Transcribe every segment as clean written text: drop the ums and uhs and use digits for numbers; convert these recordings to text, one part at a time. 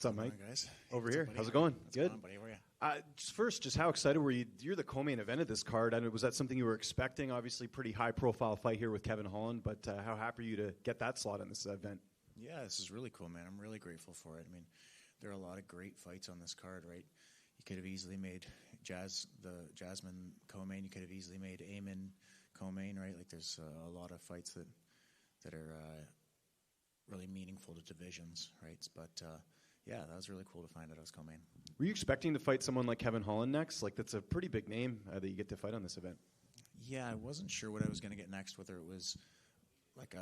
What's up, Mike? Morning, guys. Over What's here. up, buddy? How's it going? What's Good. going on, buddy? How are you? Just how excited were you? You're the co-main event of this card. Was that something you were expecting? Obviously, pretty high-profile fight here with Kevin Holland, but how happy are you to get that slot in this event? Yeah, this is really cool, man. I'm really grateful for it. I mean, there are a lot of great fights on this card, right? You could have easily made Jasmine co-main. You could have easily made Eamon co-main, right? Like, there's a lot of fights that are really meaningful to divisions, right? But yeah, that was really cool to find out I was co-main. Were you expecting to fight someone like Kevin Holland next? Like, that's a pretty big name that you get to fight on this event. Yeah, I wasn't sure what I was going to get next, whether it was like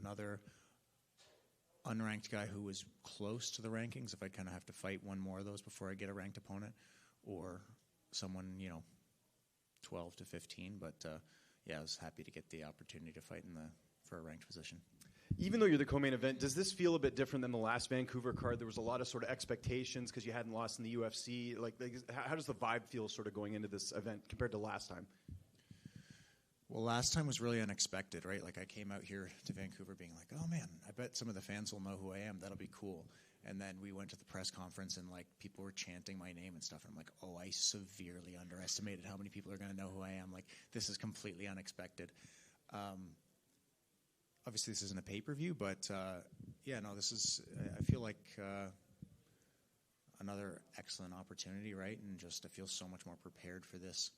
another unranked guy who was close to the rankings, if I kind of have to fight one more of those before I get a ranked opponent, or someone, 12 to 15. But yeah, I was happy to get the opportunity to fight for a ranked position. Even though you're the co-main event, does this feel a bit different than the last Vancouver card? There was a lot of sort of expectations because you hadn't lost in the UFC. Like, how does the vibe feel sort of going into this event compared to last time? Well, last time was really unexpected, right? Like, I came out here to Vancouver being like, oh, man, I bet some of the fans will know who I am. That'll be cool. And then we went to the press conference, and, like, people were chanting my name and stuff. And I'm like, oh, I severely underestimated how many people are going to know who I am. Like, this is completely unexpected. Obviously, this isn't a pay-per-view, but, yeah, no, this is, I feel like another excellent opportunity, right? And just I feel so much more prepared for this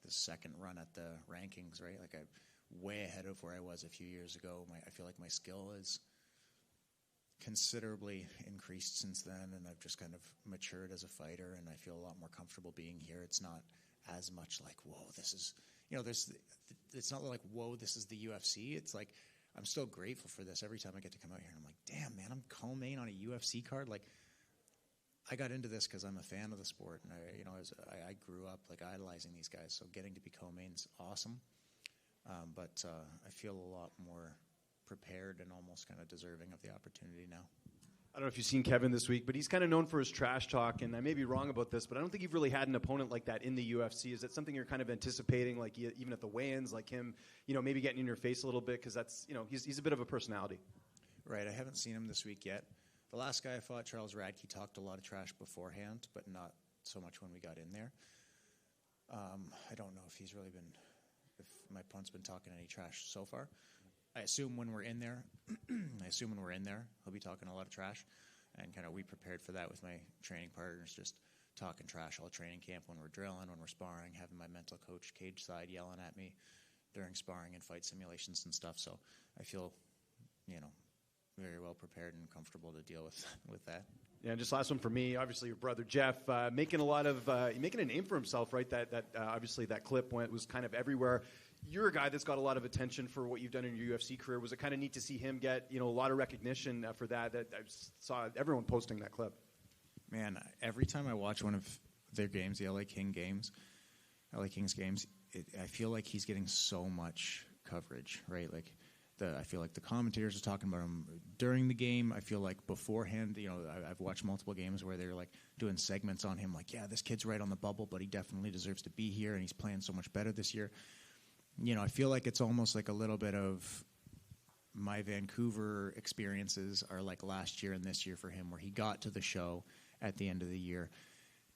second run at the rankings, right? Like, I'm way ahead of where I was a few years ago. I feel like my skill is considerably increased since then, and I've just kind of matured as a fighter, and I feel a lot more comfortable being here. It's not as much like, whoa, this is, it's not like, whoa, this is the UFC. It's like, I'm still grateful for this every time I get to come out here, and I'm like, damn, man, I'm co-main on a UFC card. Like, I got into this because I'm a fan of the sport, and I grew up like idolizing these guys. So getting to be co-main's awesome, but I feel a lot more prepared and almost kind of deserving of the opportunity now. I don't know if you've seen Kevin this week, but he's kind of known for his trash talk, and I may be wrong about this, but I don't think you've really had an opponent like that in the UFC. Is that something you're kind of anticipating, like even at the weigh-ins, like him, maybe getting in your face a little bit, because that's, he's a bit of a personality. Right, I haven't seen him this week yet. The last guy I fought, Charles Radke, talked a lot of trash beforehand, but not so much when we got in there. I don't know if if my opponent's been talking any trash so far. I assume when we're in there, he'll be talking a lot of trash, and kind of we prepared for that with my training partners, just talking trash all training camp when we're drilling, when we're sparring, having my mental coach cage side yelling at me during sparring and fight simulations and stuff. So I feel, very well prepared and comfortable to deal with that. Yeah, and just last one for me. Obviously, your brother Jeff making a name for himself, right? That obviously that clip was kind of everywhere. You're a guy that's got a lot of attention for what you've done in your UFC career. Was it kind of neat to see him get a lot of recognition for that? That I saw everyone posting that clip. Man, every time I watch one of their games, the LA Kings games, I feel like he's getting so much coverage, right? Like, I feel like the commentators are talking about him during the game. I feel like beforehand, I've watched multiple games where they're like doing segments on him, like, yeah, this kid's right on the bubble, but he definitely deserves to be here, and he's playing so much better this year. I feel like it's almost like a little bit of my Vancouver experiences are like last year and this year for him, where he got to the show at the end of the year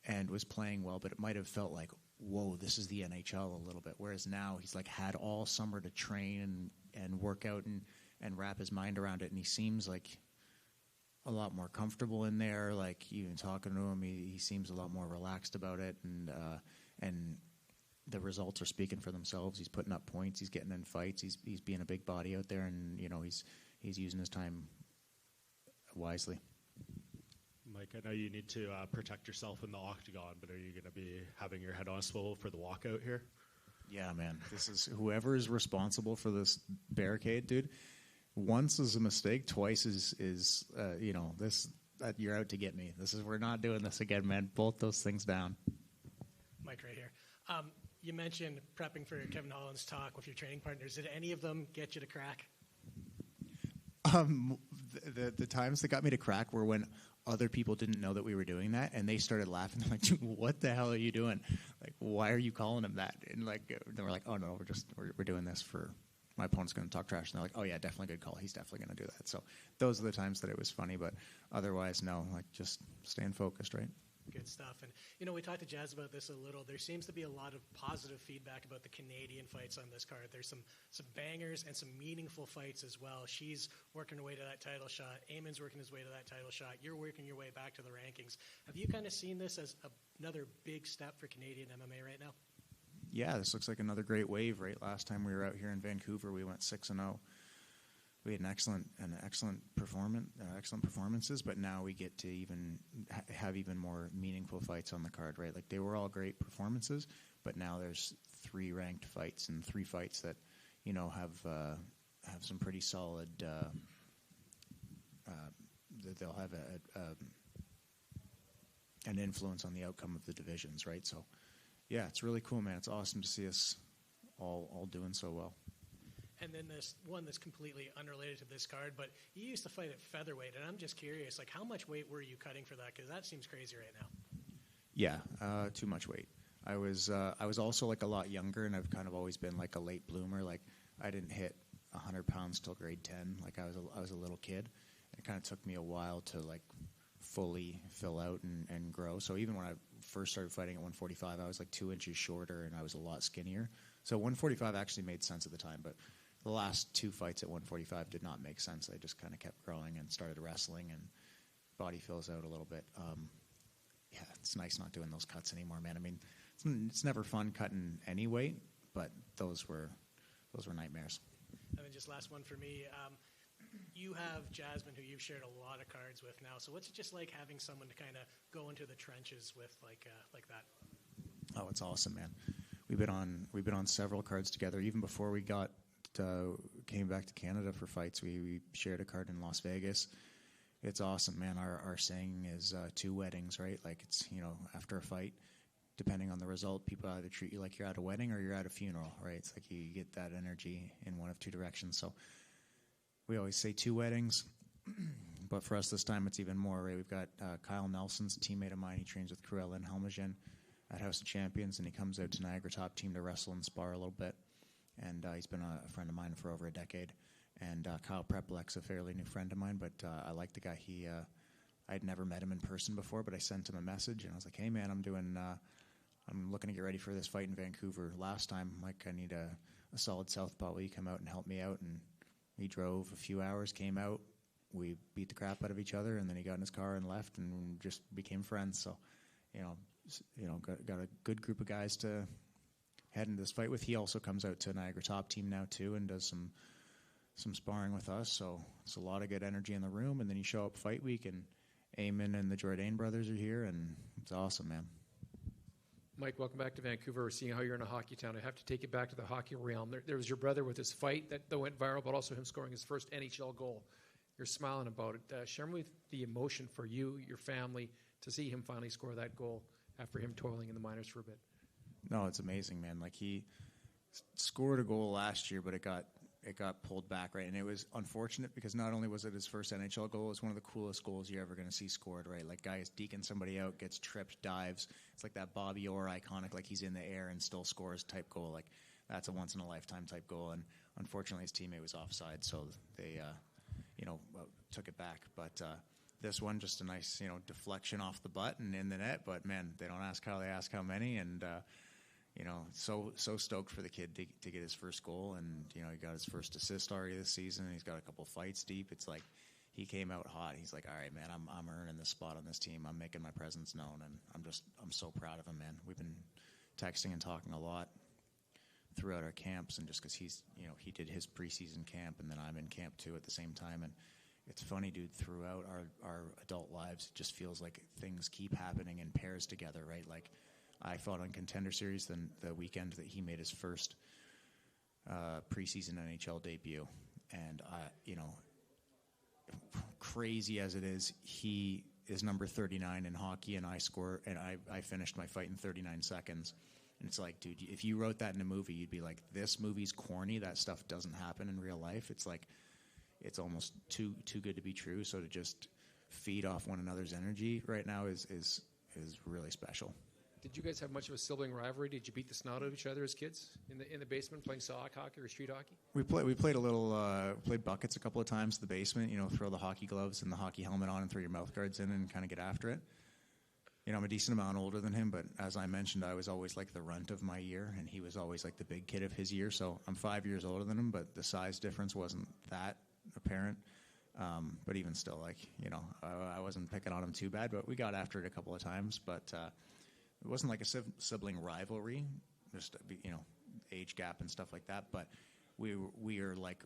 and was playing well, but it might have felt like, whoa, this is the NHL a little bit. Whereas now he's like had all summer to train and work out and wrap his mind around it. And he seems like a lot more comfortable in there. Like, even talking to him, he seems a lot more relaxed about it. And the results are speaking for themselves. He's putting up points. He's getting in fights. He's being a big body out there. And, he's using his time wisely. Mike, I know you need to protect yourself in the octagon, but are you going to be having your head on a swivel for the walkout here? Yeah, man. This is whoever is responsible for this barricade, dude. Once is a mistake, twice is this. You're out to get me. We're not doing this again, man. Both those things down. Mike, right here. You mentioned prepping for Kevin Holland's talk with your training partners. Did any of them get you to crack? The times that got me to crack were when other people didn't know that we were doing that, and they started laughing. They're like, dude, what the hell are you doing? Like, why are you calling him that? And like, they were like, oh no, we're doing this for my opponent's going to talk trash, and they're like, oh yeah, definitely good call. He's definitely going to do that. So those are the times that it was funny, but otherwise, no, like just staying focused, right? Good stuff. And, we talked to Jazz about this a little. There seems to be a lot of positive feedback about the Canadian fights on this card. There's some bangers and some meaningful fights as well. She's working her way to that title shot. Eamon's working his way to that title shot. You're working your way back to the rankings. Have you kind of seen this as another big step for Canadian MMA right now? Yeah, this looks like another great wave, right? Last time we were out here in Vancouver, we went 6-0. We had excellent performances, but now we get to even have even more meaningful fights on the card, right? Like they were all great performances, but now there's 3 ranked fights and 3 fights that have some pretty solid. They'll have an influence on the outcome of the divisions, right? So, yeah, it's really cool, man. It's awesome to see us all doing so well. And then this one that's completely unrelated to this card, but you used to fight at featherweight, and I'm just curious, like how much weight were you cutting for that? Because that seems crazy right now. Yeah, too much weight. I was also like a lot younger, and I've kind of always been like a late bloomer. Like I didn't hit 100 pounds till grade 10. Like I was a little kid. It kind of took me a while to like fully fill out and grow. So even when I first started fighting at 145, I was like 2 inches shorter, and I was a lot skinnier. So 145 actually made sense at the time, but the last 2 fights at 145 did not make sense. I just kind of kept growing and started wrestling, and body fills out a little bit. Yeah, it's nice not doing those cuts anymore, man. I mean, it's never fun cutting any weight, but those were nightmares. And then just last one for me. You have Jasmine, who you've shared a lot of cards with now. So what's it just like having someone to kind of go into the trenches with like that? Oh, it's awesome, man. We've been on several cards together. Even before we came back to Canada for fights, we shared a card in Las Vegas. It's awesome, man. Our saying is 2 weddings, right? Like it's, after a fight, depending on the result, people either treat you like you're at a wedding or you're at a funeral, right? It's like you get that energy in one of 2 directions. So we always say 2 weddings, but for us this time it's even more, right? We've got Kyle Nelson's a teammate of mine. He trains with Cruella and Helmegen at House of Champions, and he comes out to Niagara Top Team to wrestle and spar a little bit. And he's been a friend of mine for over a decade. And Kyle Prepelek's a fairly new friend of mine, but I like the guy. I'd never met him in person before, but I sent him a message, and I was like, hey, man, I'm looking to get ready for this fight in Vancouver. Last time, Mike, I need a solid southpaw. Will you come out and help me out? And he drove a few hours, came out. We beat the crap out of each other, and then he got in his car and left and just became friends. So, got a good group of guys to head into this fight with. He also comes out to Niagara Top Team now too and does some sparring with us. So it's a lot of good energy in the room. And then you show up fight week, and Eamon and the Jourdain brothers are here, and it's awesome, man. Mike, welcome back to Vancouver. We're seeing how you're in a hockey town. I have to take you back to the hockey realm. There was your brother with his fight that went viral, but also him scoring his first NHL goal. You're smiling about it. Share with the emotion for you, your family, to see him finally score that goal after him toiling in the minors for a bit. No, it's amazing, man. Like he scored a goal last year, but it got pulled back, right? And it was unfortunate because not only was it his first NHL goal, it was one of the coolest goals you're ever going to see scored, right? Like guy is deking somebody out, gets tripped, dives. It's like that Bobby Orr iconic, like he's in the air and still scores type goal. Like that's a once in a lifetime type goal. And unfortunately, his teammate was offside, so they, took it back. But this one, just a nice, deflection off the butt and in the net. But man, they don't ask how, they ask how many. And so stoked for the kid to get his first goal, and he got his first assist already this season. He's got a couple fights deep. It's like he came out hot. He's like, all right, man, I'm earning this spot on this team. I'm making my presence known, and I'm so proud of him, man. We've been texting and talking a lot throughout our camps, and just because he did his preseason camp, and then I'm in camp too at the same time, and it's funny, dude. Throughout our adult lives, it just feels like things keep happening in pairs together, right? Like. I fought on Contender Series the weekend that he made his first preseason NHL debut. And, crazy as it is, he is number 39 in hockey, and I finished my fight in 39 seconds. And it's like, dude, if you wrote that in a movie, you'd be like, this movie's corny. That stuff doesn't happen in real life. It's like, it's almost too good to be true. So to just feed off one another's energy right now is really special. did you guys have much of a sibling rivalry? Did you beat the snot out of each other as kids in the basement playing sock hockey or street hockey? We played a little played buckets a couple of times in the basement. Throw the hockey gloves and the hockey helmet on and throw your mouth guards in and kind of get after it. I'm a decent amount older than him, but as I mentioned, I was always like the runt of my year, and he was always like the big kid of his year. So I'm 5 years older than him, but the size difference wasn't that apparent. But even still, I wasn't picking on him too bad, but we got after it a couple of times. But it wasn't like a sibling rivalry, just age gap and stuff like that. But we are like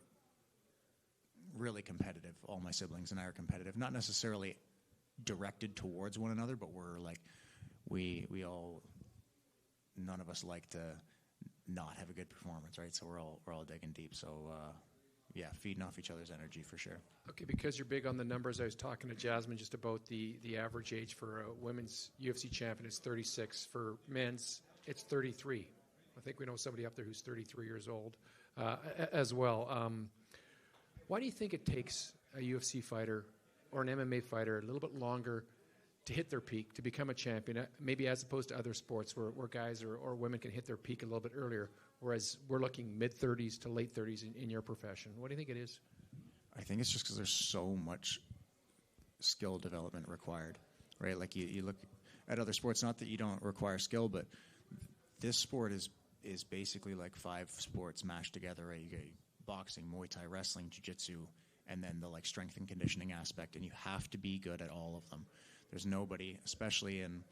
really competitive. All my siblings and I are competitive, not necessarily directed towards one another, but we're like we all, none of us like to not have a good performance, right? So we're all digging deep. So feeding off each other's energy for sure. Okay, because you're big on the numbers, I was talking to Jasmine just about the average age for a women's UFC champion is 36. For men's, it's 33. I think we know somebody up there who's 33 years old as well. Why do you think it takes a UFC fighter or an MMA fighter a little bit longer to hit their peak, to become a champion, maybe as opposed to other sports where guys or women can hit their peak a little bit earlier, whereas we're looking mid-30s to late 30s in your profession? What do you think it is? I think it's just because there's so much skill development required, right? Like you look at other sports, not that you don't require skill, but this sport is basically like 5 sports mashed together, right? You get boxing, Muay Thai, wrestling, jiu-jitsu, and then the like strength and conditioning aspect, and you have to be good at all of them. There's nobody, especially in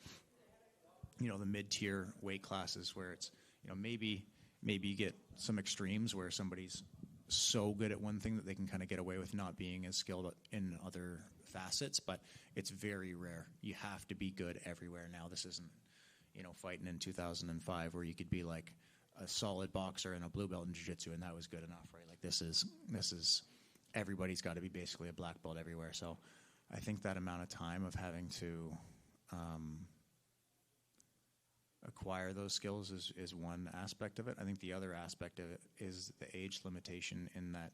the mid-tier weight classes, where it's maybe you get some extremes where somebody's so good at one thing that they can kind of get away with not being as skilled in other facets, but it's very rare. You have to be good everywhere. Now this isn't fighting in 2005 where you could be like a solid boxer and a blue belt in jiu-jitsu and that was good enough, right? Like this is everybody's got to be basically a black belt everywhere. So I think that amount of time of having to acquire those skills is one aspect of it. I think the other aspect of it is the age limitation, in that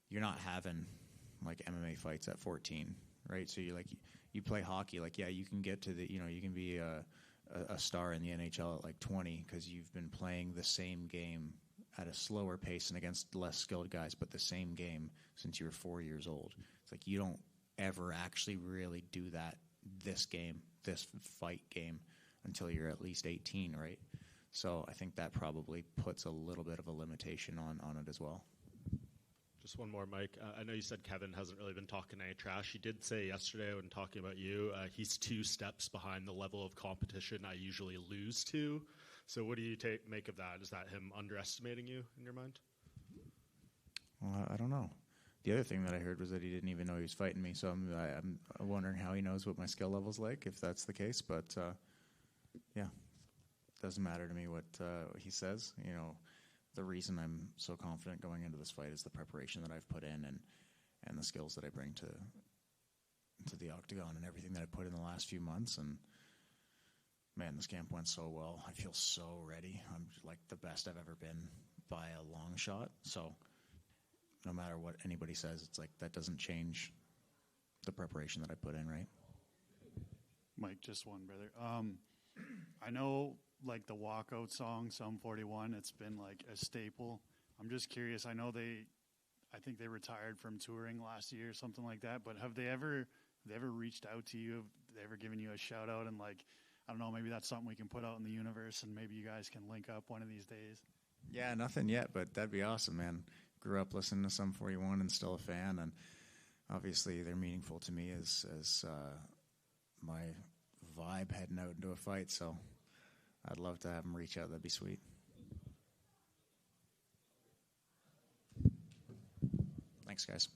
you're not having like MMA fights at 14, right? So you play hockey, you can get to you can be a star in the NHL at like 20 because you've been playing the same game at a slower pace and against less skilled guys, but the same game since you were 4 years old. It's like you don't ever actually really do this fight game, until you're at least 18, right? So I think that probably puts a little bit of a limitation on it as well. Just one more, Mike. I know you said Kevin hasn't really been talking any trash. He did say yesterday when talking about you, he's 2 steps behind the level of competition I usually lose to. So what do you make of that? Is that him underestimating you in your mind? Well, I don't know. The other thing that I heard was that he didn't even know he was fighting me. So I'm wondering how he knows what my skill level's like, if that's the case. But yeah, doesn't matter to me what he says. The reason I'm so confident going into this fight is the preparation that I've put in and the skills that I bring to the octagon and everything that I put in the last few months. And man, this camp went so well. I feel so ready. I'm like the best I've ever been by a long shot. So no matter what anybody says, it's like that doesn't change the preparation that I put in, right? Mike, just one, brother. I know, like, the walkout song, Sum 41, it's been, like, a staple. I'm just curious. I know I think they retired from touring last year or something like that, but have they ever reached out to you? Have they ever given you a shout-out? And, like, I don't know, maybe that's something we can put out in the universe, and maybe you guys can link up one of these days. Yeah, nothing yet, but that'd be awesome, man. Grew up listening to Sum 41 and still a fan, and obviously they're meaningful to me as my vibe heading out into a fight, so I'd love to have them reach out. That'd be sweet. Thanks, guys.